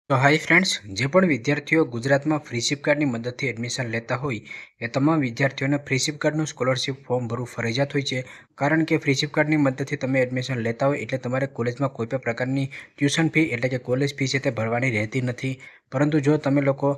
તો hi friends, જે પણ વિદ્યાર્થીઓ ગુજરાતમાં ફ્રીશિપ કાર્ડની મદદથી એડમિશન લેતા હોય એ તમામ વિદ્યાર્થીઓને ફ્રીશિપ કાર્ડનું સ્કોલરશિપ ફોર્મ ભરવું ફરજિયાત હોય છે. કારણ કે ફ્રીશિપ કાર્ડની મદદથી તમે એડમિશન લેતા હોય એટલે તમારે કોલેજમાં કોઈ પણ પ્રકારની ટ્યુશન ફી એટલે કે કોલેજ ફી છે તે ભરવાની રહેતી નથી. પરંતુ જો તમે લોકો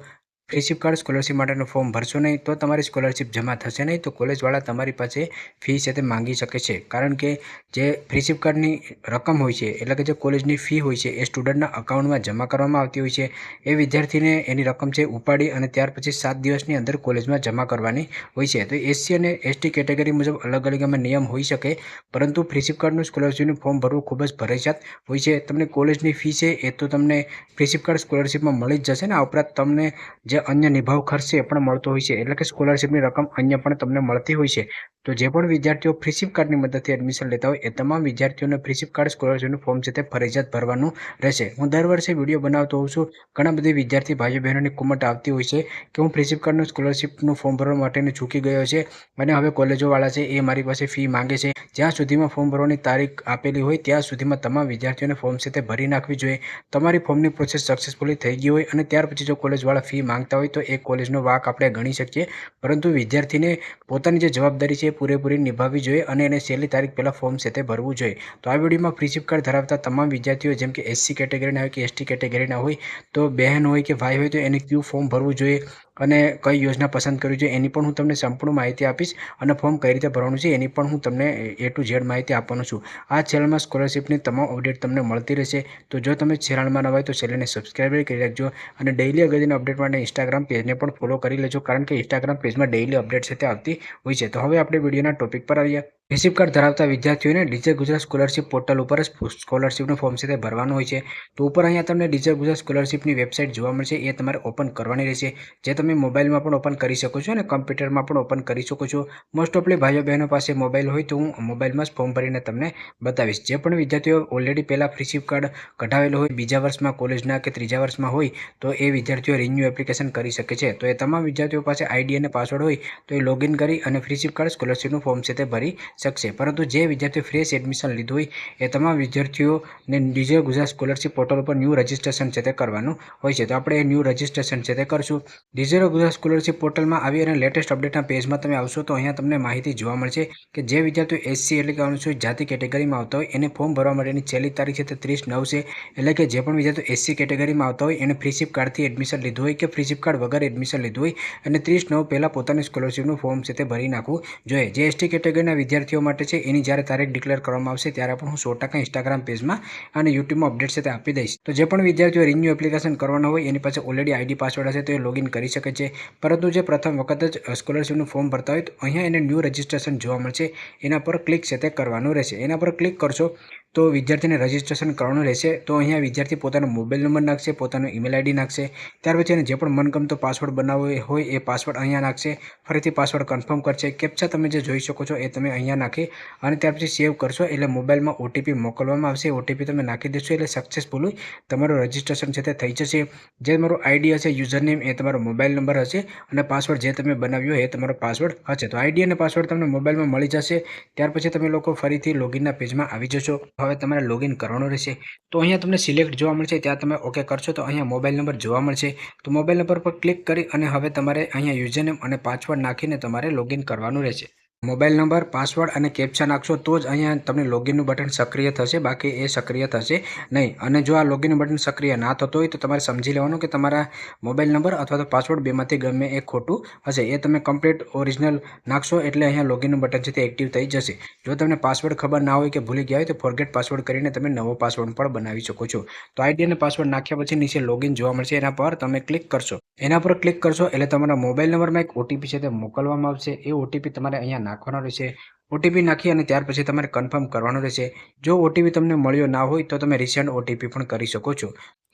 ફ્રીશિપ કાર્ડ સ્કોલરશિપ માટેનું ફોર્મ ભરશો નહીં તો તમારી સ્કોલરશિપ જમા થશે નહીં, તો કોલેજવાળા તમારી પાસે ફી છે તે માંગી શકે છે. કારણ કે જે ફ્રીશિપ કાર્ડની રકમ હોય છે એટલે કે જે કોલેજની ફી હોય છે એ સ્ટુડન્ટના અકાઉન્ટમાં જમા કરવામાં આવતી હોય છે. એ વિદ્યાર્થીને એની રકમ છે ઉપાડી અને ત્યાર પછી 7 દિવસની અંદર કોલેજમાં જમા કરવાની હોય છે. તો એસસી અને એસટી કેટેગરી મુજબ અલગ અલગ એમાં નિયમ હોઈ શકે, પરંતુ ફ્રીશિપ કાર્ડનું સ્કોલરશિપનું ફોર્મ ભરવું ખૂબ જ ફરજિયાત હોય છે. તમને કોલેજની ફી છે એ તો તમને ફ્રીશિપ કાર્ડ સ્કોલરશિપમાં મળી જ જશે ને. આ ઉપરાંત તમને જે અન્ય નિભાવ ખર્ચ છે એ પણ મળતો હોય છે, એટલે કે સ્કોલરશિપની રકમ અન્ય પણ તમને મળતી હોય છે. તો જે પણ વિદ્યાર્થીઓ ફ્રીશિપ કાર્ડની મદદથી એડમિશન લેતા હોય એ તમામ વિદ્યાર્થીઓને ફ્રીશિપ કાર્ડ સ્કોલરશિપનું ફોર્મ છે તે ફરજિયાત ભરવાનું રહેશે. હું દર વર્ષે વિડીયો બનાવતો હોઉં છું. ઘણા બધી વિદ્યાર્થી ભાઈઓ બહેનોની કોમેન્ટ આવતી હોય છે કે હું ફ્રીશિપ કાર્ડનું સ્કોલરશિપનું ફોર્મ ભરવા માટેનું ચૂકી ગયો છે અને હવે કોલેજોવાળા છે એ મારી પાસે ફી માંગે છે. જ્યાં સુધીમાં ફોર્મ ભરવાની તારીખ આપેલી હોય ત્યાં સુધીમાં તમામ વિદ્યાર્થીઓને ફોર્મ છે તે ભરી નાખવી જોઈએ. તમારી ફોર્મની પ્રોસેસ સક્સેસફુલી થઈ ગઈ હોય અને ત્યાર પછી જો કોલેજવાળા ફી માંગતા હોય તો એ કોલેજનો વાંક આપણે ગણી શકીએ, પરંતુ વિદ્યાર્થીને પોતાની જે જવાબદારી છે એ પૂરેપૂરી નિભાવવી જોઈએ અને એને છેલ્લી તારીખ પહેલાં ફોર્મ છે તે ભરવું જોઈએ. તો આ વિડીયોમાં ફ્રીશિપ કાર્ડ ધરાવતા તમામ વિદ્યાર્થીઓ જેમ કે એસસી કેટેગરીના હોય કે એસટી કેટેગરીના હોય, તો બહેન હોય કે ભાઈ હોય તો એને કયું ફોર્મ ભરવું જોઈએ અને કઈ યોજના પસંદ કરવી જોઈએ એની પણ હું તમને સંપૂર્ણ માહિતી આપીશ અને ફોર્મ કઈ રીતે ભરવાનું છે એની પણ હું તમને A to Z માહિતી આપવાનો છું. આ ચેનલમાં સ્કોલરશિપની તમામ અપડેટ તમને મળતી રહેશે. તો જો તમે ચેનલમાં નવા હોય તો ચેનલને સબસ્ક્રાઈબ કરી રાખજો અને ડેઇલી અગત્યના અપડેટ માટે ઇન્સ્ટાગ્રામ પેજને પણ ફોલો કરી લેજો, કારણ કે ઇન્સ્ટાગ્રામ પેજમાં ડેઇલી અપડેટ છે તે આવતી હોય છે. તો હવે આપણે વિડીયોના ટોપિક પર આવીએ. ફ્રીશિપ કાર્ડ ધરાવતા વિદ્યાર્થીઓને ડીજે ગુજરાત સ્કોલરશિપ પોર્ટલ ઉપર જ સ્કોલરશિપનું ફોર્મ છે તે ભરવાનું હોય છે. તો ઉપર અહીંયા તમને ડીજે ગુજરાત સ્કોલરશિપની વેબસાઇટ જોવા મળશે, એ તમારે ઓપન કરવાની રહેશે. જે તમે મોબાઈલમાં પણ ઓપન કરી શકો છો અને કમ્પ્યુટરમાં પણ ઓપન કરી શકો છો. મોસ્ટ ઓફલી ભાઈઓ બહેનો પાસે મોબાઈલ હોય તો હું મોબાઈલમાં જ ફોર્મ ભરીને તમને બતાવીશ. જે પણ વિદ્યાર્થીઓ ઓલરેડી પહેલાં ફ્રીશિપ કાર્ડ કઢાવેલો હોય, બીજા વર્ષમાં કોલેજના કે ત્રીજા વર્ષમાં હોય, તો એ વિદ્યાર્થીઓ રિન્યૂ એપ્લિકેશન કરી શકે છે. તો એ તમામ વિદ્યાર્થીઓ પાસે આઈડી અને પાસવર્ડ હોય તો એ લોગિન કરી અને ફ્રીશિપ કાર્ડ સ્કોલરશિપનું ફોર્મ છે તે ભરી શકશે. પરંતુ જે વિદ્યાર્થીઓ ફ્રેશ એડમિશન લીધું હોય એ તમામ વિદ્યાર્થીઓને ડીજે ગુજરાત સ્કોલરશિપ પોર્ટલ ઉપર ન્યૂ રજિસ્ટ્રેશન છે તે કરવાનું હોય છે. તો આપણે એ ન્યૂ રજિસ્ટ્રેશન છે તે કરશું. ડીજે ગુજરાત સ્કોલરશિપ પોર્ટલમાં આવી અને લેટેસ્ટ અપડેટના પેજમાં તમે આવશો તો અહીંયા તમને માહિતી જોવા મળશે કે જે વિદ્યાર્થીઓ એસસી એટલે કે અનુસૂચિત જાતિ કેટેગરીમાં આવતા હોય એને ફોર્મ ભરવા માટેની છેલ્લી તારીખ છે તે 30/9 છે. એટલે કે જે પણ વિદ્યાર્થીઓ એસસી કેટેગરીમાં આવતા હોય એને ફ્રીશિપ કાર્ડથી એડમિશન લીધું હોય કે ફ્રીશિપ કાર્ડ વગર એડમિશન લીધું હોય અને 30/9 પહેલાં પોતાની સ્કોલરશિપનું ફોર્મ છે તે ભરી નાખવું જોઈએ. જે એસટી કેટેગરીના વિદ્યાર્થીઓ માટે છે એની જ્યારે તારીખ ડિક્લેર કરવામાં આવશે ત્યારે પણ હું 100% ઇન્સ્ટાગ્રામ પેજમાં અને યુટ્યુબમાં અપડેટ છે તે આપી દઈશ. તો જે પણ વિદ્યાર્થીઓ રિન્યૂ એપ્લિકેશન કરવાના હોય એની પાસે ઓલરેડી આઈડી પાસવર્ડ હશે તો એ લોગિન કરી શકે છે. પરંતુ જે પ્રથમ વખત જ સ્કોલરશિપનું ફોર્મ ભરતા હોય તો અહીંયા એને ન્યૂ રજિસ્ટ્રેશન જોવા મળશે, એના પર ક્લિક છે તે કરવાનું રહેશે. એના પર ક્લિક કરશો તો વિદ્યાર્થીને રજિસ્ટ્રેશન કરવાનું રહેશે. તો અહીંયા વિદ્યાર્થી પોતાનો મોબાઈલ નંબર નાખશે, પોતાનો ઈમેલ આઈડી નાખશે, ત્યાર પછી એને જે પણ મનગમતો પાસવર્ડ બનાવવો હોય એ પાસવર્ડ અહીંયા નાખશે. ફરીથી પાસવર્ડ કન્ફર્મ કરશે. કેપ્ચા તમે જે જોઈ શકો છો એ તમે અહીંયા નાખી અને ત્યાર પછી સેવ કરશો એટલે મોબાઈલમાં ઓટીપી મોકલવામાં આવશે. ઓટીપી તમે નાખી દેશો એટલે સક્સેસફુલી તમારું રજિસ્ટ્રેશન છે તે થઈ જશે. જે તમારો આઈડી હશે, યુઝરનેમ એ તમારો મોબાઈલ નંબર હશે અને પાસવર્ડ જે તમે બનાવ્યો એ તમારો પાસવર્ડ હશે. તો આઈડી અને પાસવર્ડ તમને મોબાઈલમાં મળી જશે. ત્યાર પછી તમે લોકો ફરીથી લોગિનના પેજમાં આવી જશો. હવે તમારે લોગિન કરવાનું રહેશે. તો અહીંયા તમને સિલેક્ટ જોવા મળશે, ત્યાં તમે ઓકે કરશો તો અહીંયા મોબાઈલ નંબર જોવા મળશે. તો મોબાઈલ નંબર પર ક્લિક કરી અને હવે તમારે અહીંયા યુઝરનેમ અને પાસવર્ડ નાખીને તમારે લોગિન કરવાનું રહેશે. મોબાઈલ નંબર, પાસવર્ડ અને કેપ્ચા નાખશો તો જ અહીંયા તમને લોગિનનું બટન સક્રિય થશે, બાકી એ સક્રિય થશે નહીં. અને જો આ લોગિનનું બટન સક્રિય ના થતું હોય તો તમારે સમજી લેવાનું કે તમારા મોબાઈલ નંબર અથવા તો પાસવર્ડ બેમાંથી ગમે એ ખોટું હશે. એ તમે કમ્પ્લીટ ઓરિજિનલ નાખશો એટલે અહીંયા લોગિનનું બટન છે તે એક્ટિવ થઈ જશે. જો તમને પાસવર્ડ ખબર ના હોય કે ભૂલી ગયા હોય તો ફોરગેટ પાસવર્ડ કરીને તમે નવો પાસવર્ડ પણ બનાવી શકો છો. તો આઈડી અને પાસવર્ડ નાખ્યા પછી નીચે લોગિન જોવા મળશે, એના પર તમે ક્લિક કરશો. એના પર ક્લિક કરશો એટલે તમારા મોબાઈલ નંબરમાં એક ઓટીપી છે તે મોકલવામાં આવશે. એ ઓટીપી તમારે અહીંયા નાખવાનો રહેશે. ઓટીપી નાખી અને ત્યાર પછી તમારે કન્ફર્મ કરવાનું રહેશે. જો ઓટીપી તમને મળ્યો ના હોય તો તમે રિસેન્ટ ઓટીપી પણ કરી શકો છો.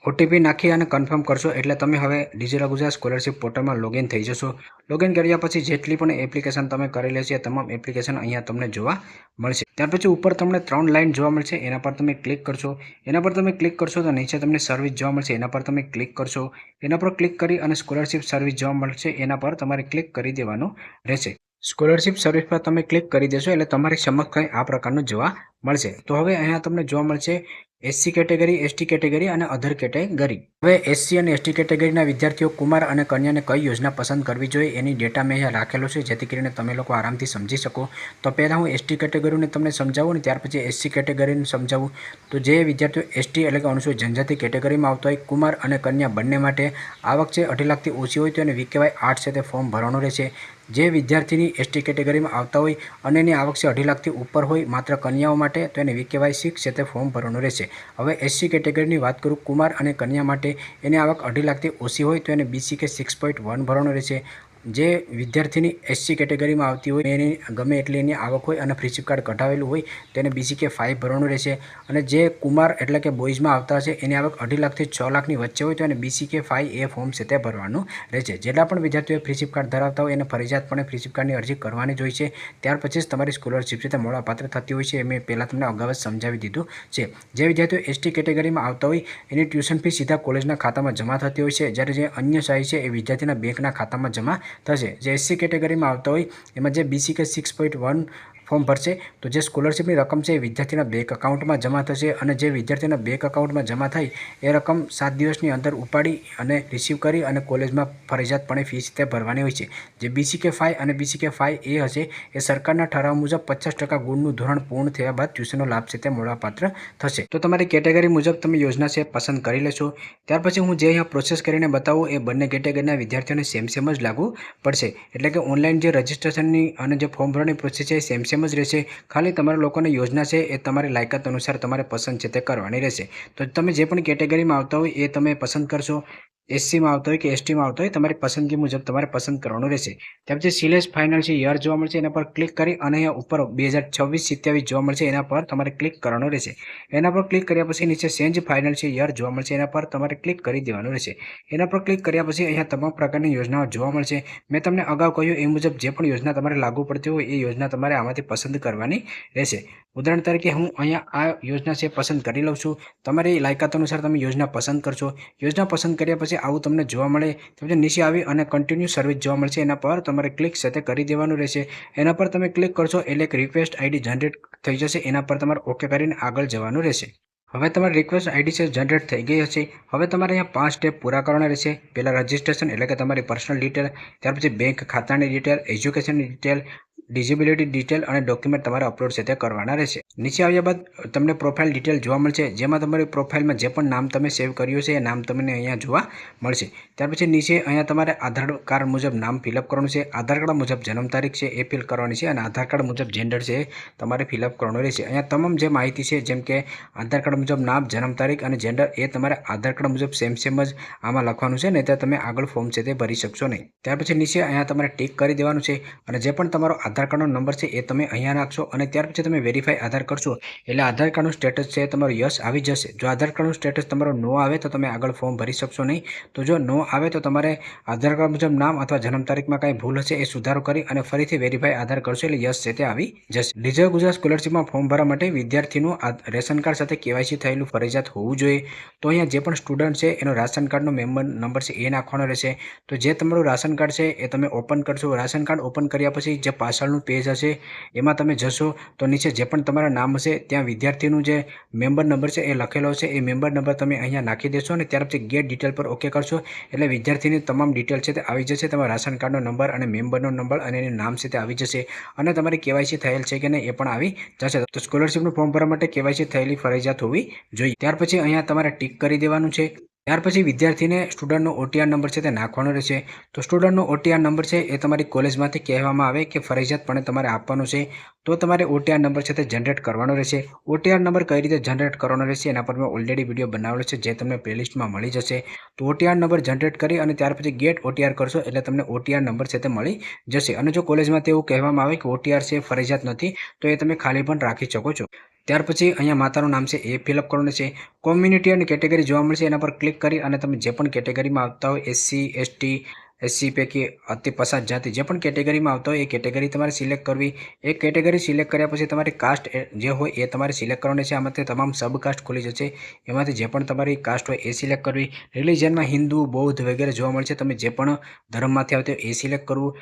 ઓટીપી નાખી અને કન્ફર્મ કરશો એટલે તમે હવે ડીજે ગુજરાત સ્કોલરશિપ પોર્ટલમાં લોગિન થઈ જશો. લોગિન કર્યા પછી જેટલી પણ એપ્લિકેશન તમે કરેલી છે તમામ એપ્લિકેશન અહીંયા તમને જોવા મળશે. ત્યાર પછી ઉપર તમને 3 લાઈન જોવા મળશે, એના પર તમે ક્લિક કરશો. એના પર તમે ક્લિક કરશો તો નીચે તમને સર્વિસ જોવા મળશે, એના પર તમે ક્લિક કરશો. એના પર ક્લિક કરી અને સ્કોલરશિપ સર્વિસ જોવા મળશે, એના પર તમારે ક્લિક કરી દેવાનું રહેશે. સ્કોલરશિપ સર્વિસ પર તમે ક્લિક કરી દેશો એટલે તમારી સમક્ષ કંઈ આ પ્રકારનું જોવા મળશે. તો હવે અહીંયા તમને જોવા મળશે એસસી કેટેગરી, એસટી કેટેગરી અને અધર કેટેગરી. હવે એસસી અને એસટી કેટેગરીના વિદ્યાર્થીઓ કુમાર અને કન્યાને કઈ યોજના પસંદ કરવી જોઈએ એની ડેટા મેં અહીંયા રાખેલો છે, જેથી કરીને તમે લોકો આરામથી સમજી શકો. તો પહેલાં હું એસટી કેટેગરીને તમને સમજાવું ને ત્યાર પછી એસસી કેટેગરીને સમજાવું. તો જે વિદ્યાર્થીઓ એસટી એટલે કે અનુસૂચિત જનજાતિ કેટેગરીમાં આવતા હોય, કુમાર અને કન્યા બંને માટે આવક છે 2.5 લાખથી ઓછી હોય તો એને વીકેવાય 8 છે તે ફોર્મ ભરવાનું રહેશે. જે વિદ્યાર્થીની એસટી કેટેગરીમાં આવતા હોય અને એની આવક છે 2.5 લાખથી ઉપર હોય માત્ર કન્યાઓ માટે, તો એને વીકેવાય 6 છે તે ફોર્મ ભરવાનું રહેશે. હવે એસસી કેટેગરીની વાત કરું, કુમાર અને કન્યા માટે એની આવક 2.5 લાખથી ઓછી હોય તો એને BCK 6.1 ભરવાનું રહેશે. જે વિદ્યાર્થીની એસસી કેટેગરીમાં આવતી હોય એની ગમે એટલી એની આવક હોય અને ફ્રીશિપ કાર્ડ કઢાવેલું હોય તો એને BCK 5 ભરવાનું રહેશે. અને જે કુમાર એટલે કે બોયઝમાં આવતા હશે એની આવક 2.5 લાખથી 6 લાખની વચ્ચે હોય તો એને BCK 5A ફોર્મ છે તે ભરવાનું રહેશે. જેટલા પણ વિદ્યાર્થીઓ ફ્રીશિપ કાર્ડ ધરાવતા હોય એને ફરજિયાતપણે ફ્રીશિપ કાર્ડની અરજી કરવાની જ હોય છે. ત્યાર પછી જ તમારી સ્કોલરશિપ છે તે મળવાપાત્ર થતી હોય છે. એ મેં પહેલાં તમને અગાઉ જ સમજાવી દીધું છે. જે વિદ્યાર્થીઓ એસટી કેટેગરીમાં આવતા હોય એની ટ્યુશન ફી સીધા કોલેજના ખાતામાં જમા થતી હોય છે, જ્યારે જે અન્ય સહાય છે એ વિદ્યાર્થીના બેંકના ખાતામાં જમા થશે. જે એસસી કેટેગરીમાં આવતા હોય એમાં જે BCK 6.1 ફોર્મ ભરશે તો જે સ્કોલરશિપની રકમ છે એ વિદ્યાર્થીના બેંક એકાઉન્ટમાં જમા થશે. અને જે વિદ્યાર્થીના બેંક એકાઉન્ટમાં જમા થાય એ રકમ 7 દિવસની અંદર ઉપાડી અને રિસીવ કરી અને કોલેજમાં ફરજિયાતપણે ફી તે ભરવાની હોય છે. જે BCK 5 અને BCK 5A હશે એ સરકારના ઠરાવ મુજબ 50% ગુણનું ધોરણ પૂર્ણ થયા બાદ ટ્યુશનનો લાભ છે તે મળવાપાત્ર થશે. તો તમારી કેટેગરી મુજબ તમે યોજના છે પસંદ કરી લેશો. ત્યાર પછી હું જે અહીંયા પ્રોસેસ કરીને બતાવું એ બંને કેટેગરીના વિદ્યાર્થીઓને સેમ જ લાગુ પડશે. એટલે કે ઓનલાઈન જે રજિસ્ટ્રેશનની અને જે ફોર્મ ભરવાની પ્રોસેસ છે એ સેમ જ રહેશે. ખાલી તમારા લોકોને યોજના છે એ તમારી લાયકાત અનુસાર તમારે પસંદ છે તે કરવાની રહેશે. તો તમે જે પણ કેટેગરીમાં આવતા હોય એ તમે પસંદ કરશો. એસસીમાં આવતા હોય કે એસટીમાં આવતા હોય તમારી પસંદગી મુજબ તમારે પસંદ કરવાનું રહેશે. ત્યાર પછી સિલેક્ટ ફાઇનાન્શિયલ યર જોવા મળશે, એના પર ક્લિક કરી અને અહીંયા ઉપર 2026-27 જોવા મળશે, એના પર તમારે ક્લિક કરવાનું રહેશે. એના પર ક્લિક કર્યા પછી નીચે ચેન્જ ફાઇનાન્શિયલ યર જોવા મળશે, એના પર તમારે ક્લિક કરી દેવાનું રહેશે. એના પર ક્લિક કર્યા પછી અહીંયા તમામ પ્રકારની યોજનાઓ જોવા મળશે. મેં તમને અગાઉ કહ્યું એ મુજબ જે પણ યોજના તમારે લાગુ પડતી હોય એ યોજના તમારે આમાંથી પસંદ કરવાની રહેશે. ઉદાહરણ તરીકે હું અહીંયા આ યોજના છે પસંદ કરી લઉં છું. તમારી લાયકાત અનુસાર તમે યોજના પસંદ કરશો. યોજના પસંદ કર્યા પછી આવું તમને જોવા મળે. તમને નીચે આવી અને કન્ટિન્યુ સર્વિસ જોવા મળશે, એના પર તમારે ક્લિક સાથે કરી દેવાનું રહેશે. એના પર તમે ક્લિક કરશો એટલે એક રિક્વેસ્ટ આઈડી જનરેટ થઈ જશે, એના પર તમારે ઓકે કરીને આગળ જવાનું રહેશે. હવે તમારી રિક્વેસ્ટ આઈડી છે જનરેટ થઈ ગઈ હશે. હવે તમારે અહીંયા 5 સ્ટેપ પૂરા કરવાના રહેશે. પહેલાં રજિસ્ટ્રેશન એટલે કે તમારી પર્સનલ ડિટેલ, ત્યાર પછી બેંક ખાતાની ડિટેલ, એજ્યુકેશનની ડિટેલ, ડિઝેબિલિટી ડિટેલ અને ડોક્યુમેન્ટ તમારે અપલોડ છે તે કરવાના રહેશે. નીચે આવ્યા બાદ તમને પ્રોફાઇલ ડિટેલ જોવા મળશે, જેમાં તમારી પ્રોફાઇલમાં જે પણ નામ તમે સેવ કર્યું છે એ નામ તમને અહીંયા જોવા મળશે. ત્યાર પછી નીચે અહીંયા તમારે આધાર કાર્ડ મુજબ નામ ફિલઅપ કરવાનું છે, આધાર કાર્ડ મુજબ જન્મ તારીખ છે એ ફિલ કરવાની છે અને આધાર કાર્ડ મુજબ જેન્ડર છે એ તમારે ફિલઅપ કરવાનું રહેશે. અહીંયા તમામ જે માહિતી છે જેમ કે આધાર કાર્ડ મુજબ નામ, જન્મ તારીખ અને જેન્ડર એ તમારે આધાર કાર્ડ મુજબ સેમ જ આમાં લખવાનું છે, નહીં તો તમે આગળ ફોર્મ છે તે ભરી શકશો નહીં. ત્યાર પછી નીચે અહીંયા તમારે ટિક કરી દેવાનું છે અને જે પણ તમારો આધાર કાર્ડનો નંબર છે એ તમે અહીંયા નાખશો અને ત્યાર પછી તમે વેરીફાઈ આધાર કરશો એટલે આધાર કાર્ડનું સ્ટેટસ છે તમારું યસ આવી જશે. જો આધાર કાર્ડનું સ્ટેટસ તમારો નો આવે તો તમે આગળ ફોર્મ ભરી શકશો નહીં. તો જો નો આવે તો તમારે આધાર કાર્ડ મુજબ નામ અથવા જન્મ તારીખમાં કાંઈ ભૂલ હશે એ સુધારો કરી અને ફરીથી વેરીફાઈ આધાર કરશો એટલે યસ છે તે આવી જશે. રિઝર્વ ગુજરાત સ્કોલરશિપમાં ફોર્મ ભરવા માટે વિદ્યાર્થીનું રેશન કાર્ડ સાથે KYC થયેલું ફરજિયાત હોવું જોઈએ. તો અહીંયા જે પણ સ્ટુડન્ટ છે એનો રાશન કાર્ડનો મેમ્બર નંબર છે એ નાખવાનો રહેશે. તો જે તમારું રાશન કાર્ડ છે એ તમે ઓપન કરશો. રાશન કાર્ડ ઓપન કર્યા પછી જે પાછળનું પેજ હશે એમાં તમે જશો તો નીચે જે પણ તમારા નામ હશે ત્યાં વિદ્યાર્થીનું જે મેમ્બર નંબર છે એ લખેલો છે, એ મેમ્બર નંબર તમે અહીંયા નાખી દેશો અને ત્યાર પછી ગેટ ડિટેલ પર ઓકે કરશો એટલે વિદ્યાર્થીની તમામ ડિટેલ છે તે આવી જશે. તમારા રાશન કાર્ડનો નંબર અને મેમ્બરનો નંબર અને એનું નામ છે તે આવી જશે અને તમારી KYC થયેલ છે કે નહીં એ પણ આવી જશે. તો સ્કોલરશિપનું ફોર્મ ભરવા માટે KYC થયેલી ફરજિયાત હોવી જોઈએ. ત્યાર પછી અહીંયા તમારે ટિક કરી દેવાનું છે. ત્યાર પછી વિદ્યાર્થીને સ્ટુડન્ટનો OTR નંબર છે તે નાખવાનો રહેશે. તો સ્ટુડન્ટનો OTR નંબર છે એ તમારી કોલેજમાંથી કહેવામાં આવે કે ફરજિયાતપણે તમારે આપવાનો છે. તો તમારે OTR નંબર છે તે જનરેટ કરવાનો રહેશે. OTR નંબર કઈ રીતે જનરેટ કરવાનો રહેશે એના પર મેં ઓલરેડી વિડીયો બનાવેલો છે, જે તમને પ્લેલિસ્ટમાં મળી જશે. તો OTR નંબર જનરેટ કરી અને ત્યાર પછી ગેટ OTR કરશો એટલે તમને OTR નંબર છે તે મળી જશે. અને જો કોલેજમાં એવું કહેવામાં આવે કે OTR છે ફરજિયાત નથી તો એ તમે ખાલી પણ રાખી શકો છો. ત્યાર પછી અહીંયા માતાનું નામ છે એ ફિલઅપ કરવાનું છે. કોમ્યુનિટી અને કેટેગરી જોવા મળશે, એના પર ક્લિક કરી અને તમે જે પણ કેટેગરીમાં આવતા હોય SC, ST, SC પૈકી અતિ પછાત જાતિ જે પણ કેટેગરીમાં આવતો હોય એ કેટેગરી તમારે સિલેક્ટ કરવી। એ કેટેગરી સિલેક્ટ કર્યા પછી તમારી કાસ્ટ જે હોય એ તમારે સિલેક્ટ કરવાની છે। આમાંથી તમામ સબ કાસ્ટ ખુલી જશે, એમાંથી જે પણ તમારી કાસ્ટ હોય એ સિલેક્ટ કરવી। રિલિજનમાં હિન્દુ, બૌદ્ધ વગેરે જોવા મળશે, તમે જે પણ ધર્મમાંથી આવતો એ સિલેક્ટ કરવું।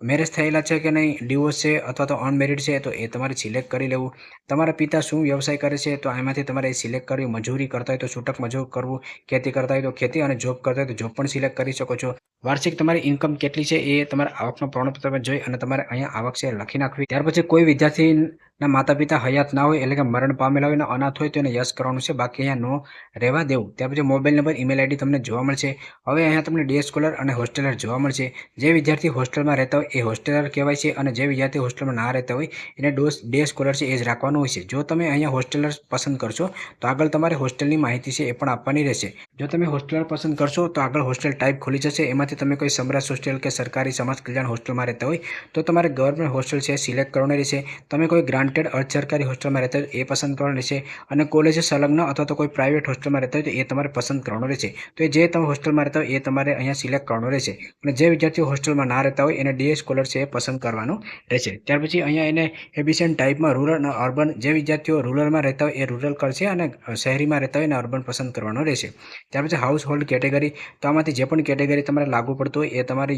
મેરેજ થયેલા છે કે નહીં, ડિવોર્સ છે અથવા તો અનમેરિડ છે તો એ તમારે સિલેક્ટ કરી લેવું। તમારા પિતા શું વ્યવસાય કરે છે તો આમાંથી તમારે સિલેક્ટ કરવી। મજૂરી કરતા હોય તો છૂટક મજૂર કરવું, ખેતી કરતા હોય તો ખેતી, અને જોબ કરતા હોય તો જોબ પણ સિલેક્ટ કરી શકો છો। વાર્ષિક તમારી ઇન્કમ કેટલી છે એ તમારા આવકનો પ્રમાણપત્ર જોઈ અને તમારે અહીંયા આવક છે લખી નાખવી। ત્યાર પછી કોઈ વિદ્યાર્થીના માતા પિતા હયાત ના હોય એટલે કે મરણ પામેલા હોય ને અનાથ હોય તો એને યસ કરવાનું છે, બાકી અહીંયા નો રહેવા દેવું। ત્યાર પછી મોબાઈલ નંબર, ઈમેલ આઈડી તમને જોવા મળશે। હવે અહીંયા તમને ડે સ્કોલર અને હોસ્ટેલર જોવા મળશે। જે વિદ્યાર્થી હોસ્ટેલમાં રહેતા હોય એ હોસ્ટેલર કહેવાય છે, અને જે વિદ્યાર્થી હોસ્ટેલમાં ના રહેતા હોય એને ડે સ્કોલર છે એ જ રાખવાનું હોય છે। જો તમે અહીંયા હોસ્ટેલર પસંદ કરશો તો આગળ તમારે હોસ્ટેલની માહિતી છે એ પણ આપવાની રહેશે। જો તમે હોસ્ટેલર પસંદ કરશો તો આગળ હોસ્ટેલ ટાઈપ ખુલી જશે, એમાંથી તમે કોઈ સમરસ હોસ્ટેલ કે સરકારી સમાજ કલ્યાણ હોસ્ટેલમાં રહેતા હોય તો તમારે ગવર્મેન્ટ હોસ્ટેલ છે સિલેક્ટ કરવાની રહેશે। તમે કોઈ ગ્રાન્ટેડ અર્ધ સરકારી હોસ્ટેલમાં રહેતા હોય એ પસંદ કરવાનું રહેશે, અને કોલેજ સંલગ્ન અથવા તો કોઈ પ્રાઇવેટ હોસ્ટેલમાં રહેતા હોય તો એ તમારે પસંદ કરવાનું રહેશે। તો જે તમે હોસ્ટેલમાં રહેતા હોય એ તમારે અહીંયા સિલેક્ટ કરવાનું રહેશે, અને જે વિદ્યાર્થીઓ હોસ્ટેલમાં ના રહેતા હોય એને ડે સ્કોલર છે એ પસંદ કરવાનું રહેશે। ત્યાર પછી અહીંયા એને એબીસીએન ટાઈપમાં રૂરલ અને અર્બન, જે વિદ્યાર્થીઓ રૂરલમાં રહેતા હોય એ રૂરલ કરશે અને શહેરીમાં રહેતા હોય એને અર્બન પસંદ કરવાનું રહેશે। ત્યાર પછી હાઉસ હોલ્ડ કેટેગરી, તો આમાંથી જે પણ કેટેગરી તમારે લાગુ પડતું હોય એ તમારે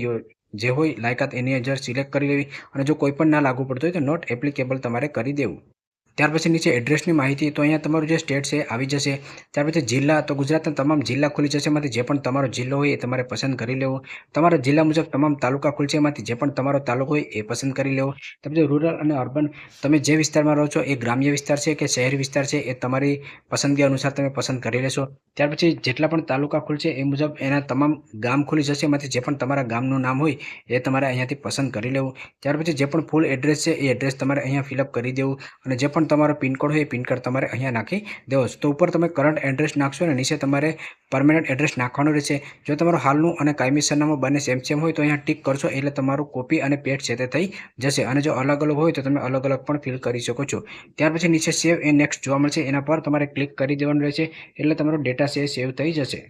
જે હોય લાયકાત એની અંદર સિલેક્ટ કરી લેવી, અને જો કોઈ પણ ના લાગુ પડતું હોય તો નોટ એપ્લિકેબલ તમારે કરી દેવું। ત્યાર પછી નીચે એડ્રેસની માહિતી, તો અહીંયા તમારું જે સ્ટેટ છે એ આવી જશે। ત્યાર પછી જિલ્લા, તો ગુજરાતના તમામ જિલ્લા ખુલી જશે, એમાંથી જે પણ તમારો જિલ્લો હોય એ તમારે પસંદ કરી લેવો। તમારા જિલ્લા મુજબ તમામ તાલુકા ખુલશે, એમાંથી જે પણ તમારો તાલુકો હોય એ પસંદ કરી લેવો। ત્યાર પછી રૂરલ અને અર્બન, તમે જે વિસ્તારમાં રહો છો એ ગ્રામ્ય વિસ્તાર છે કે શહેરી વિસ્તાર છે એ તમારી પસંદગી અનુસાર તમે પસંદ કરી લેશો। ત્યાર પછી જેટલા પણ તાલુકા ખુલશે એ મુજબ એના તમામ ગામ ખુલી જશે, એમાંથી જે પણ તમારા ગામનું નામ હોય એ તમારે અહીંયાથી પસંદ કરી લેવું। ત્યાર પછી જે પણ ફૂલ એડ્રેસ છે એ એડ્રેસ તમારે અહીંયા ફિલઅપ કરી દેવું, અને જે પણ તમારો પિનકોડ હોય એ પિનકોડ તમારે અહીંયા નાખી દેવો। તો ઉપર તમે કરંટ એડ્રેસ નાખશો અને નીચે તમારે પરમેનન્ટ એડ્રેસ નાખવાનું રહેશે। જો તમારું હાલનું અને કાયમી સરનામું બંને સેમ હોય તો અહીંયા ટીક કરશો એટલે તમારું કોપી અને પેસ્ટ છે તે થઈ જશે, અને જો અલગ અલગ હોય તો તમે અલગ અલગ પણ ફિલ કરી શકો છો। ત્યાર પછી નીચે સેવ એ નેક્સ્ટ જોવા મળશે, એના પર તમારે ક્લિક કરી દેવાનું રહેશે એટલે તમારો ડેટા છે સેવ થઈ જશે।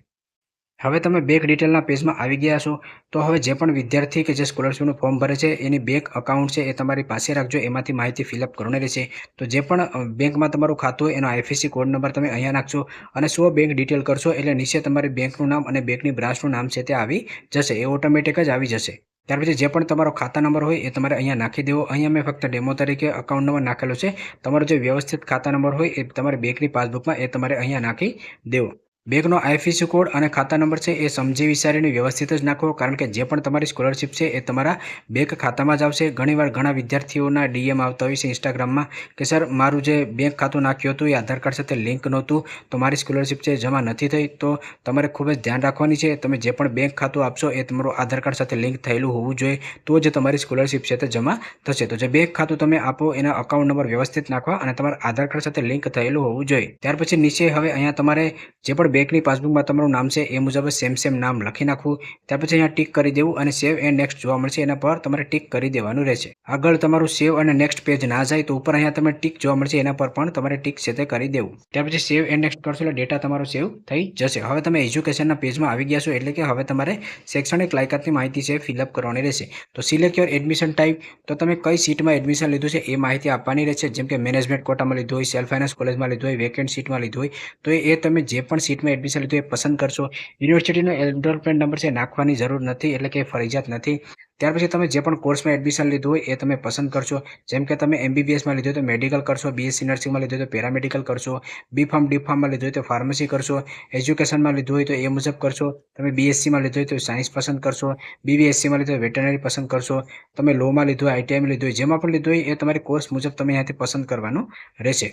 હવે તમે બેંક ડિટેલના પેજમાં આવી ગયા છો, તો હવે જે પણ વિદ્યાર્થી કે જે સ્કોલરશિપનું ફોર્મ ભરે છે એની બેંક અકાઉન્ટ છે એ તમારી પાસે રાખજો, એમાંથી માહિતી ફિલઅપ કરવાની રહેશે। તો જે પણ બેંકમાં તમારું ખાતું હોય એનો આઈએફએસસી કોડ નંબર તમે અહીંયા નાખશો, અને શો બેંક ડિટેલ કરશો એટલે નીચે તમારી બેંકનું નામ અને બેંકની બ્રાન્ચનું નામ છે તે આવી જશે, એ ઓટોમેટિક જ આવી જશે। ત્યાર પછી જે પણ તમારો ખાતા નંબર હોય એ તમારે અહીંયા નાખી દેવો। અહીંયા મેં ફક્ત ડેમો તરીકે અકાઉન્ટ નંબર નાખેલો છે, તમારો જે વ્યવસ્થિત ખાતા નંબર હોય એ તમારે બેંકની પાસબુકમાં એ તમારે અહીંયા નાખી દેવો। બેંકનો આઈએફએસસી કોડ અને ખાતા નંબર છે એ સમજી વિચારીને વ્યવસ્થિત જ નાખો, કારણ કે જે પણ તમારી સ્કોલરશિપ છે એ તમારા બેંક ખાતામાં જ આવશે। ઘણીવાર ઘણા વિદ્યાર્થીઓના ડીએમ આવતા હોય છે ઇન્સ્ટાગ્રામમાં કે સર મારું જે બેંક ખાતું નાખ્યું હતું એ આધાર કાર્ડ સાથે લિંક નહોતું તો મારી સ્કોલરશિપ છે જમા નથી થઈ। તો તમારે ખૂબ જ ધ્યાન રાખવાની છે, તમે જે પણ બેંક ખાતું આપશો એ તમારું આધાર કાર્ડ સાથે લિંક થયેલું હોવું જોઈએ, તો જ તમારી સ્કોલરશિપ છે તે જમા થશે। તો જે બેંક ખાતું તમે આપો એના અકાઉન્ટ નંબર વ્યવસ્થિત નાખવા, અને તમારા આધાર કાર્ડ સાથે લિંક થયેલું હોવું જોઈએ। ત્યાર પછી નીચે હવે અહીંયા તમારે જે પણ બેંકની પાસબુકમાં તમારું નામ છે એ મુજબ સેમ નામ લખી નાખવું। ત્યાર પછી અહીંયા ટીક કરી દેવું, અને સેવ એન્ડ નેક્સ્ટ જોવા મળશે, એના પર તમારે ટીક કરી દેવાનું રહેશે। આગળ તમારું સેવ અને નેક્સ્ટ પેજ ના જાય તો ઉપર અહીંયા તમે ટીક જોવા મળશે, એના પર પણ તમારે ટીક છે તે કરી દેવું। ત્યાર પછી સેવ એન્ડ નેક્સ્ટ કરશો એટલે ડેટા તમારો સેવ થઈ જશે। હવે તમે એજ્યુકેશનના પેજમાં આવી ગયા છો, એટલે કે હવે તમારે શૈક્ષણિક લાયકાતની માહિતી છે ફિલઅપ કરવાની રહેશે। તો સિલેક્ટ યોર એડમિશન ટાઈપ, તો તમે કઈ સીટમાં એડમિશન લીધું છે એ માહિતી આપવાની રહેશે, જેમ કે મેનેજમેન્ટ કોટામાં લીધું હોય, સેલ્ફ ફાઇનાન્સ કોલેજમાં લીધું હોય, વેકેન્ટ સીટમાં લીધું હોય, તો એ તમે જે પણ સીટમાં એડમિશન લીધું એ પસંદ કરશો। યુનિવર્સિટીનો એનરોલમેન્ટ નંબર છે નાખવાની જરૂર નથી, એટલે કે ફરજિયાત નથી। ત્યાર પછી તમે જે પણ કોર્સમાં એડમિશન લીધું હોય એ તમે પસંદ કરશો, જેમ કે તમે એમબીબીએસમાં લીધું હોય તો મેડિકલ કરશો, બીએસસી નર્સિંગમાં લીધું હોય તો પેરામેડિકલ કરશો, બી ફાર્મ ડી ફાર્મમાં લીધું હોય તો ફાર્મસી કરશો, એજ્યુકેશનમાં લીધું હોય તો એ મુજબ કરશો, તમે બીએસસીમાં લીધું હોય તો સાયન્સ પસંદ કરશો, બીબીએસસીમાં લીધું હોય વેટરનરી પસંદ કરશો, તમે લોમાં લીધું હોય, આઈટીઆઈમાં લીધું હોય, જેમાં પણ લીધું હોય એ તમારી કોર્સ મુજબ તમે અહીંયાથી પસંદ કરવાનું રહેશે।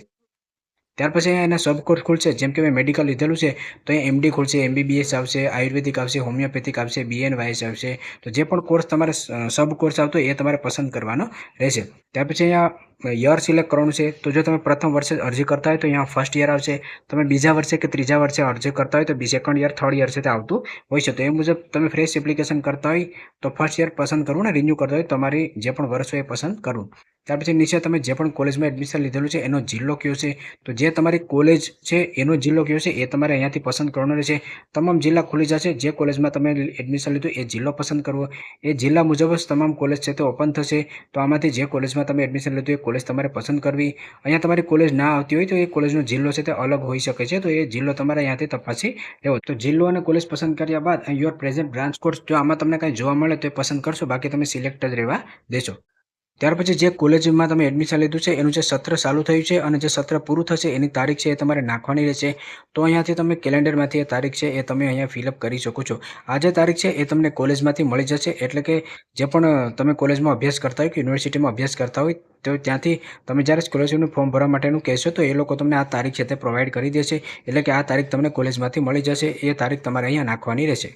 ત્યાર પછી એના સબ કોર્સ ખુલશે, જેમ કે મેં મેડિકલ લીધેલું છે તો અહીં એમડી ખુલશે, એમબીબીએસ આવશે, આયુર્વેદિક આવશે, હોમિયોપેથિક આવશે, બીએનવાયએસ આવશે। તો જે પણ કોર્સ તમારે સબ કોર્સ આવતો હોય એ તમારે પસંદ કરવાનો રહેશે। ત્યાર પછી અહીંયા યર સિલેક્ટ કરવાનું છે, તો જો તમે પ્રથમ વર્ષે અરજી કરતા હોય તો અહીંયા ફર્સ્ટ યર આવશે, તમે બીજા વર્ષે કે ત્રીજા વર્ષે અરજી કરતા હોય તો સેકન્ડ યર થર્ડ યર છે તે આવતું હોય છે। તો એ મુજબ તમે ફ્રેશ એપ્લિકેશન કરતા હોય તો ફર્સ્ટ યર પસંદ કરવું, ને રિન્યૂ કરતા હોય તમારી જે પણ વર્ષ હોય એ પસંદ કરવું। ત્યાર પછી નીચે તમે જે પણ કોલેજમાં એડમિશન લીધેલું છે એનો જિલ્લો કયો છે, તો જે તમારી કોલેજ છે એનો જિલ્લો કયો છે એ તમારે અહીંયાથી પસંદ કરવાનો રહેશે. તમામ જિલ્લા ખુલી જશે. જે કોલેજમાં તમે એડમિશન લીધું એ જિલ્લો પસંદ કરવો. એ જિલ્લા મુજબ જ તમામ કોલેજ છે તે ઓપન થશે. તો આમાંથી જે કોલેજમાં તમે એડમિશન લીધું એ કોલેજ તમારે પસંદ કરવી. અહીંયા તમારી કોલેજ ના આવતી હોય તો એ કોલેજનો જિલ્લો છે તે અલગ હોઈ શકે છે, તો એ જિલ્લો તમારે અહીંયાથી તપાસી લેવો. તો જિલ્લો અને કોલેજ પસંદ કર્યા બાદ યોર પ્રેઝન્ટ બ્રાન્ચ કોર્સ, જો આમાં તમને કંઈ જોવા મળે તો એ પસંદ કરશો, બાકી તમે સિલેક્ટ જ રહેવા દેશો. ત્યાર પછી જે કોલેજમાં તમે એડમિશન લીધું છે એનું જે સત્ર ચાલુ થયું છે અને જે સત્ર પૂરું થશે એની તારીખ છે એ તમારે નાખવાની રહેશે. તો અહીંયાથી તમે કેલેન્ડરમાંથી એ તારીખ છે એ તમે અહીંયા ફિલઅપ કરી શકો છો. આ જે તારીખ છે એ તમને કોલેજમાંથી મળી જશે, એટલે કે જે પણ તમે કોલેજમાં અભ્યાસ કરતા હોય કે યુનિવર્સિટીમાં અભ્યાસ કરતા હોય તો ત્યાંથી તમે જ્યારે સ્કોલરશિપનું ફોર્મ ભરવા માટેનું કહેશો તો એ લોકો તમને આ તારીખ છે તે પ્રોવાઈડ કરી દેશે. એટલે કે આ તારીખ તમને કોલેજમાંથી મળી જશે, એ તારીખ તમારે અહીંયા નાખવાની રહેશે.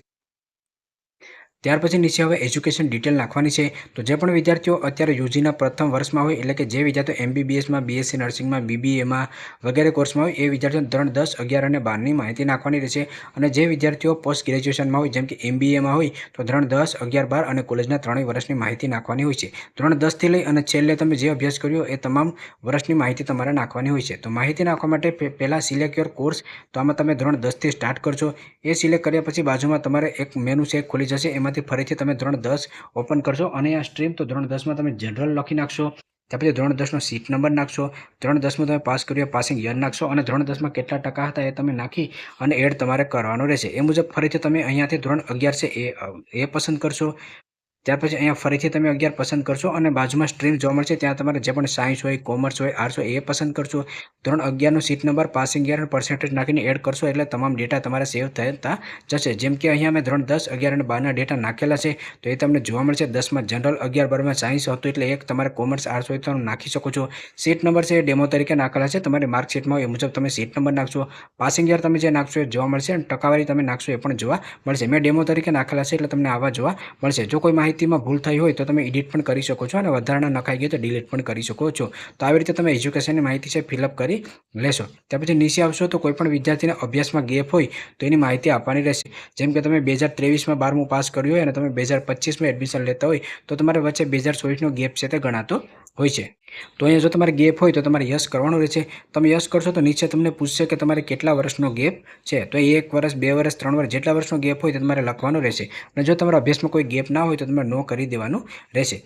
ત્યાર પછી નીચે હવે એજ્યુકેશન ડિટેલ નાખવાની છે. તો જે પણ વિદ્યાર્થીઓ અત્યારે યુજીના પ્રથમ વર્ષમાં હોય, એટલે કે જે વિદ્યાર્થીઓ એમબીબીએસમાં, બીએસસી નર્સિંગમાં, બીબીએમાં વગેરે કોર્સમાં હોય, એ વિદ્યાર્થીઓ 3, 10, 11 અને 12ની માહિતી નાખવાની રહેશે. અને જે વિદ્યાર્થીઓ પોસ્ટ ગ્રેજ્યુએશનમાં હોય, જેમ કે એમબીએમાં હોય તો 3, 10, 11, 12 અને કોલેજના 3 વર્ષની માહિતી નાખવાની હોય છે. 3, 10થી લઈ અને છેલ્લે તમે જે અભ્યાસ કર્યો એ તમામ વર્ષની માહિતી તમારે નાખવાની હોય છે. તો માહિતી નાખવા માટે પહેલાં સિલેક્ટ યોર કોર્સ, તો આમાં તમે ધોરણ 10થી સ્ટાર્ટ કરશો. એ સિલેક્ટ કર્યા પછી બાજુમાં તમારે એક મેનુ છે ખુલી જશે, એમાંથી ફરીથી તમે ધોરણ 10 ઓપન કરશો અને આ સ્ટ્રીમ, તો ધોરણ 10માં તમે જનરલ લખી નાખશો. ત્યાર પછી ધોરણ 10નો સીટ નંબર નાખશો. ધોરણ 10માં તમે પાસ કર્યો પાસિંગ યર નાખશો અને ધોરણ 10માં કેટલા ટકા હતા એ તમે નાખી અને એડ તમારે કરવાનો રહેશે. એ મુજબ ફરીથી તમે અહીંયાથી ધોરણ 11 છે એ પસંદ કરશો. ત્યાર પછી અહીંયા ફરીથી તમે 11 પસંદ કરશો અને બાજુમાં સ્ટ્રીમ જોવા મળશે, ત્યાં તમારે જે પણ સાયન્સ હોય, કોમર્સ હોય, આર્ટ્સ હોય એ પસંદ કરશો. ધોરણ 11નો સીટ નંબર, પાસિંગ યર અને પર્સન્ટેજ નાખીને એડ કરશો, એટલે તમામ ડેટા તમારે સેવ થતા જશે. જેમ કે અહીંયા મેં ધોરણ 10, 11 અને 12ના ડેટા નાખેલા છે, તો એ તમને જોવા મળશે. 10માં જનરલ, 11, 12માં સાયન્સ હતું, એટલે એક તમારે કોમર્સ, આર્ટ્સ હોય તો નાખી શકો છો. સીટ નંબર છે એ ડેમો તરીકે નાખેલા છે, તમારી માર્કશીટમાં હોય એ મુજબ તમે સીટ નંબર નાખશો. પાસિંગ યર તમે જે નાખશો એ જોવા મળશે અને ટકાવારી તમે નાખશો એ પણ જોવા મળશે. મેં ડેમો તરીકે નાખેલા છે એટલે તમને આવા જોવા મળશે. જો કોઈ માહિતીમાં ભૂલ થઈ હોય તો તમે એડિટ પણ કરી શકો છો અને વધારાના નખાઈ ગઈ તો ડિલીટ પણ કરી શકો છો. તો આવી રીતે તમે એજ્યુકેશનની માહિતી છે ફિલઅપ કરી લેશો. ત્યાર પછી નીચે આવશો તો કોઈ પણ વિદ્યાર્થીને અભ્યાસમાં ગેપ હોય તો એની માહિતી આપવાની રહેશે. જેમ કે તમે 2023માં 12મું પાસ કર્યું હોય અને તમે 2025માં એડમિશન લેતા હોય તો તમારે વચ્ચે 2024નો ગેપ છે તે ગણાતો હોય છે. તો અહીંયા જો તમારે ગેપ હોય તો તમારે યસ કરવાનું રહેશે. તમે યસ કરશો તો નીચે તમને પૂછશે કે તમારે કેટલા વર્ષનો ગેપ છે. તો 1 વર્ષ, 2 વર્ષ, 3 વર્ષ જેટલા વર્ષનો ગેપ હોય તો તમારે લખવાનું રહેશે. અને જો તમારા અભ્યાસમાં કોઈ ગેપ ના હોય તો તમારે નો કરી દેવાનું રહેશે.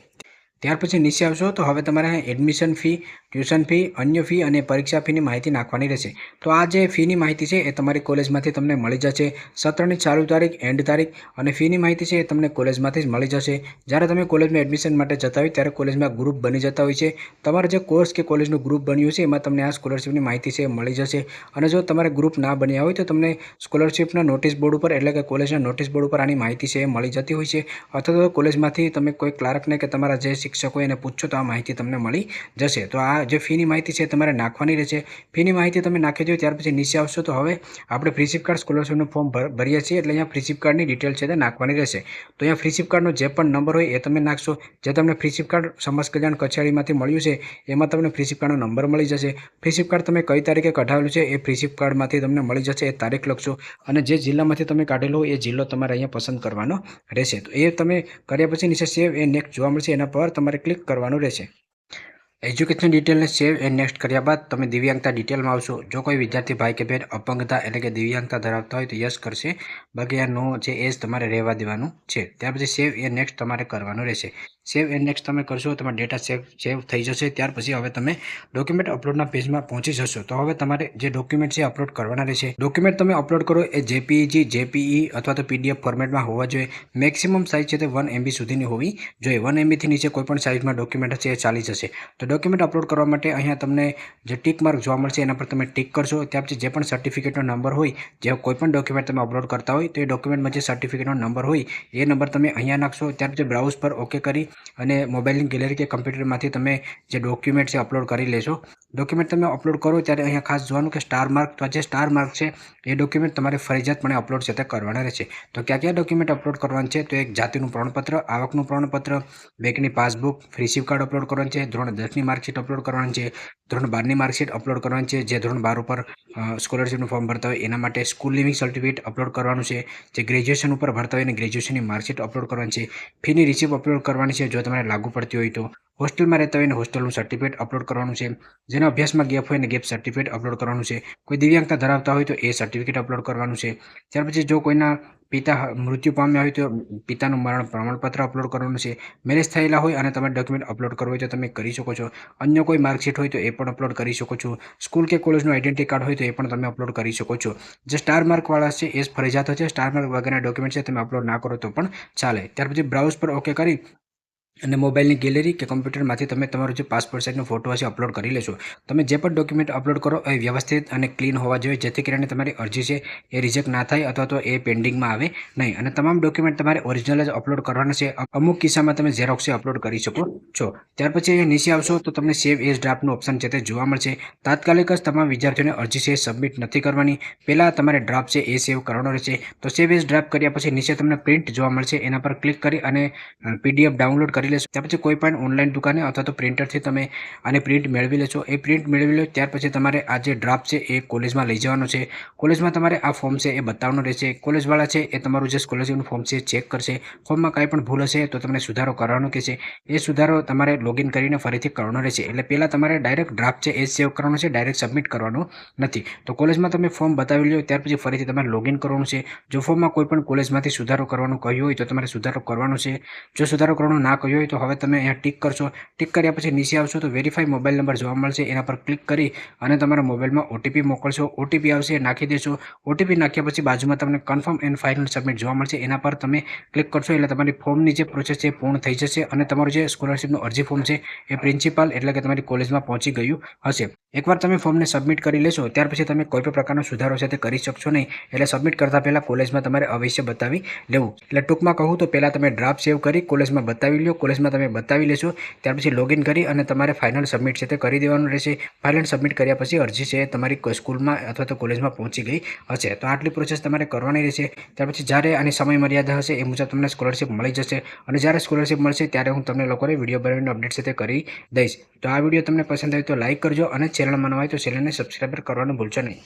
ત્યાર પછી નીચે આવશો તો હવે તમારે એડમિશન ફી, ટ્યુશન ફી, અન્ય ફી અને પરીક્ષા ફીની માહિતી નાખવાની રહેશે. તો આ જે ફીની માહિતી છે એ તમારી કોલેજમાંથી તમને મળી જશે. સત્રની ચાલુ તારીખ, એન્ડ તારીખ અને ફીની માહિતી છે એ તમને કોલેજમાંથી જ મળી જશે. જ્યારે તમે કોલેજમાં એડમિશન માટે જતા હોય ત્યારે કોલેજમાં ગ્રુપ બની જતા હોય છે. તમારે જે કોર્સ કે કોલેજનું ગ્રુપ બન્યું છે એમાં તમને આ સ્કોલરશિપની માહિતી છે એ મળી જશે. અને જો તમારે ગ્રુપ ના બન્યા હોય તો તમને સ્કોલરશિપના નોટિસ બોર્ડ ઉપર, એટલે કે કોલેજના નોટિસ બોર્ડ ઉપર આની માહિતી છે એ મળી જતી હોય છે. અથવા તો કોલેજમાંથી તમે કોઈ ક્લાર્કને કે તમારા જે શિક્ષકો એને પૂછશો તો આ માહિતી તમને મળી જશે. તો આ જે ફીની માહિતી છે તમારે નાખવાની રહેશે. ફીની માહિતી તમે નાખી દો ત્યાર પછી નીચે આવશો તો હવે આપણે ફ્રીશિપ કાર્ડ સ્કોલરશિપનું ફોર્મ ભરીએ છીએ, એટલે અહીંયા ફ્રીશિપ કાર્ડની ડિટેલ છે તે નાખવાની રહેશે. તો અહીંયા ફ્રીશિપ કાર્ડનો જે પણ નંબર હોય એ તમે નાખશો. જે તમને ફ્રીશિપ કાર્ડ સમાજ કલ્યાણ કચેરીમાંથી મળ્યું છે એમાં તમને ફ્રીશિપ કાર્ડનો નંબર મળી જશે. ફ્રીશિપ કાર્ડ તમે કઈ તારીખે કઢાવેલું છે એ ફ્રીશિપ કાર્ડમાંથી તમને મળી જશે, એ તારીખ લખશો અને જે જિલ્લામાંથી તમે કાઢેલો હોય એ જિલ્લો તમારે અહીંયા પસંદ કરવાનો રહેશે. તો એ તમે કર્યા પછી નીચે સેવ એ નેક્સ્ટ જોવા મળશે, એના પર તમારે ક્લિક કરવાનું રહેશે. એજ્યુકેશન ડિટેલને સેવ એન્ડ નેક્સ્ટ કર્યા બાદ તમે દિવ્યાંગતા ડિટેલમાં આવશો. જો કોઈ વિદ્યાર્થી ભાઈ કે બહેન અપંગતા એટલે કે દિવ્યાંગતા ધરાવતા હોય તો યસ કરશે, બાકી આ નો છે એ જ તમારે રહેવા દેવાનું છે. ત્યાર પછી સેવ એ નેક્સ્ટ તમારે કરવાનું રહેશે. સેવ એન્ડ નેક્સ્ટ તમે કરશો તમારા ડેટા સેવ થઈ જશે. ત્યાર પછી હવે તમે ડોક્યુમેન્ટ અપલોડના પેજમાં પહોંચી જશો. તો હવે તમારે જે ડોક્યુમેન્ટ છે અપલોડ કરવાના રહેશે. ડોક્યુમેન્ટ તમે અપલોડ કરો એ જેપીઈજી, જેપીઈ અથવા તો પીડીએફ ફોર્મેટમાં હોવા જોઈએ. મેક્સિમમ સાઇઝ છે તે 1 MB સુધીની હોવી જોઈએ. 1 MBથી નીચે કોઈ પણ સાઇઝમાં ડોક્યુમેન્ટ છે એ ચાલી જશે. તો ડોક્યુમેન્ટ અપલોડ કરવા માટે અહીંયા તમને જે ટીક માર્ક જોવા મળશે એના પર તમે ટીક કરશો. ત્યાર પછી જે પણ સર્ટિફિકેટનો નંબર હોય, જે કોઈ પણ ડોક્યુમેન્ટ તમે અપલોડ કરતા હોય તો એ ડોક્યુમેન્ટમાં જે સર્ટિફિકેટનો નંબર હોય એ નંબર તમે અહીંયા નાખશો. ત્યાર પછી બ્રાઉઝ પર ઓકે કરી અને મોબાઈલની ગેલેરી કે કમ્પ્યુટરમાંથી તમે જે ડોક્યુમેન્ટ છે અપલોડ કરી લેશો. ડોક્યુમેન્ટ તમે અપલોડ કરો ત્યારે અહીંયા ખાસ જોવાનું કે સ્ટાર માર્ક, તો જે સ્ટાર માર્ક છે એ ડોક્યુમેન્ટ તમારે ફરજિયાતપણે અપલોડ છે તે કરવાના રહેશે. તો ક્યાં ડોક્યુમેન્ટ અપલોડ કરવાનું છે તો એક જાતિનું પ્રમાણપત્ર, આવકનું પ્રમાણપત્ર, બેંકની પાસબુક, ફ્રીશિપ કાર્ડ અપલોડ કરવાનું છે, ધોરણ 10ની માર્કશીટ અપલોડ કરવાની છે, ધોરણ 12ની માર્કશીટ અપલોડ કરવાની છે, જે ધોરણ 12 ઉપર સ્કોલરશિપનું ફોર્મ ભરતા હોય એના માટે સ્કૂલ લિવિંગ સર્ટિફિકેટ અપલોડ કરવાનું છે, જે ગ્રેજ્યુએશન ઉપર ભરતા હોય એને ગ્રેજ્યુએશનની માર્કશીટ અપલોડ કરવાની છે, ફીની રિસીપ અપલોડ કરવાની છે જો તમારે લાગુ પડતી હોય તો, હોસ્ટેલમાં રહેતા હોય ને હોસ્ટેલનું સર્ટિફિકેટ અપલોડ કરવાનું છે, જેના અભ્યાસમાં ગેપ હોય ને ગેપ સર્ટિફિકેટ અપલોડ કરવાનું છે, કોઈ દિવ્યાંગતા ધરાવતા હોય તો એ સર્ટિફિકેટ અપલોડ કરવાનું છે. ત્યાર પછી જો કોઈના પિતા મૃત્યુ પામ્યા હોય તો પિતાનું મરણ પ્રમાણપત્ર અપલોડ કરવાનું છે. મેરેજ થયેલા હોય અને તમારે ડોક્યુમેન્ટ અપલોડ કરવું હોય તો તમે કરી શકો છો. અન્ય કોઈ માર્કશીટ હોય તો એ પણ અપલોડ કરી શકો છો. સ્કૂલ કે કોલેજનું આઈડેન્ટિટી કાર્ડ હોય તો એ પણ તમે અપલોડ કરી શકો છો. જે સ્ટાર માર્કવાળા છે એ ફરજિયાત છે. સ્ટાર માર્ક વગરના ડોક્યુમેન્ટ છે તમે અપલોડ ના કરો તો પણ ચાલે. ત્યાર પછી બ્રાઉઝ પર ઓકે કરી અને મોબાઈલની ગેલેરી કે કમ્પ્યુટરમાંથી તમે તમારો જે પાસપોર્ટ સાઇઝનો ફોટો હશે અપલોડ કરી લેશો. તમે જે પણ ડોક્યુમેન્ટ અપલોડ કરો એ વ્યવસ્થિત અને ક્લીન હોવા જોઈએ, જેથી કરીને તમારી અરજી છે એ રિજેક્ટ ના થાય અથવા તો એ પેન્ડિંગમાં આવે નહીં. અને તમામ ડોક્યુમેન્ટ તમારે ઓરિજિનલ જ અપલોડ કરવાના છે. અમુક કિસ્સામાં તમે ઝેરોક્સ અપલોડ કરી શકો છો. ત્યાર પછી અહીંયા નીચે આવશો તો તમને સેવ એઝ ડ્રાફ્ટનું ઓપ્શન છે તે જોવા મળશે. તાત્કાલિક જ તમામ વિદ્યાર્થીઓને અરજી છે સબમિટ નથી કરવાની. પહેલાં તમારે ડ્રાફ્ટ છે એ સેવ કરવાનો રહેશે. તો સેવ એઝ ડ્રાફ્ટ કર્યા પછી નીચે તમને પ્રિન્ટ જોવા મળશે, એના પર ક્લિક કરી અને PDF ડાઉનલોડ કરી લેશો. ત્યાર પછી કોઈ પણ ઓનલાઈન દુકાને અથવા તો પ્રિન્ટરથી તમે આને પ્રિન્ટ મેળવી લેશો. એ પ્રિન્ટ મેળવી લો ત્યાર પછી તમારે આ જે ડ્રાફ્ટ છે એ કોલેજમાં લઈ જવાનો છે. કોલેજમાં તમારે આ ફોર્મ છે એ બતાવવાનું રહેશે. કોલેજવાળા છે એ તમારું જે સ્કોલરશીપનું ફોર્મ છે ચેક કરશે. ફોર્મમાં કાંઈ પણ ભૂલ હશે તો તમને સુધારો કરવાનો કહેશે. એ સુધારો તમારે લોગિન કરીને ફરીથી કરવાનો રહેશે. એટલે પહેલાં તમારે ડાયરેક્ટ ડ્રાફ્ટ છે એ સેવ કરવાનો છે, ડાયરેક્ટ સબમિટ કરવાનો નથી. તો કોલેજમાં તમે ફોર્મ બતાવી લો ત્યાર પછી ફરીથી તમારે લોગિન કરવાનું છે. જો ફોર્મમાં કોઈ પણ કોલેજમાંથી સુધારો કરવાનું કહ્યું હોય તો તમારે સુધારો કરવાનો છે. જો સુધારો કરવાનો ના કહ્યું હોય તો હવે તમે અહીંયા ટિક કરશો. ટિક કર્યા પછી નીચે આવશો તો વેરીફાઈ મોબાઈલ નંબર જોવા મળશે, એના પર ક્લિક કરી અને તમારા મોબાઈલમાં OTP મોકલશો. OTP આવશે, નાખી દેશો. OTP નાખ્યા પછી બાજુમાં તમને કન્ફર્મ એન્ડ ફાઇનલ સબમિટ જોવા મળશે, એના પર તમે ક્લિક કરશો એટલે તમારી ફોર્મની જે પ્રોસેસ છે એ પૂર્ણ થઈ જશે અને તમારું જે સ્કોલરશીપનું અરજી ફોર્મ છે એ પ્રિન્સિપાલ એટલે કે તમારી કોલેજમાં પહોંચી ગયું હશે. એકવાર તમે ફોર્મને સબમિટ કરી લેશો ત્યાર પછી તમે કોઈ પણ પ્રકારનો સુધારો છે તે કરી શકશો નહીં. એટલે સબમિટ કરતાં પહેલાં કોલેજમાં તમારે અવશ્ય બતાવી લેવું. એટલે ટૂંકમાં કહું તો પહેલાં તમે ડ્રાફ્ટ સેવ કરી કોલેજમાં બતાવી લો. કોલેજમાં તમે બતાવી લેશો ત્યાર પછી લોગિન કરી અને તમારે ફાઇનલ સબમિટ છે તે કરી દેવાનું રહેશે. ફાઇનલ સબમિટ કર્યા પછી અરજી છે તમારી સ્કૂલમાં અથવા તો કોલેજમાં પહોંચી ગઈ હશે. તો આટલી પ્રોસેસ તમારે કરવાની રહેશે. ત્યાર પછી જ્યારે આની સમય મર્યાદા હશે એ મુજબ તમને સ્કોલરશીપ મળી જશે. અને જ્યારે સ્કોલરશીપ મળશે ત્યારે હું તમને લોકોને વિડીયો બનાવીને અપડેટ છે તે કરી દઈશ. તો આ વિડીયો તમને પસંદ આવે તો લાઇક કરજો અને ચેનલમાં નવા હોય તો ચેનલને સબસ્ક્રાઈબ કરવાનું ભૂલશો નહીં.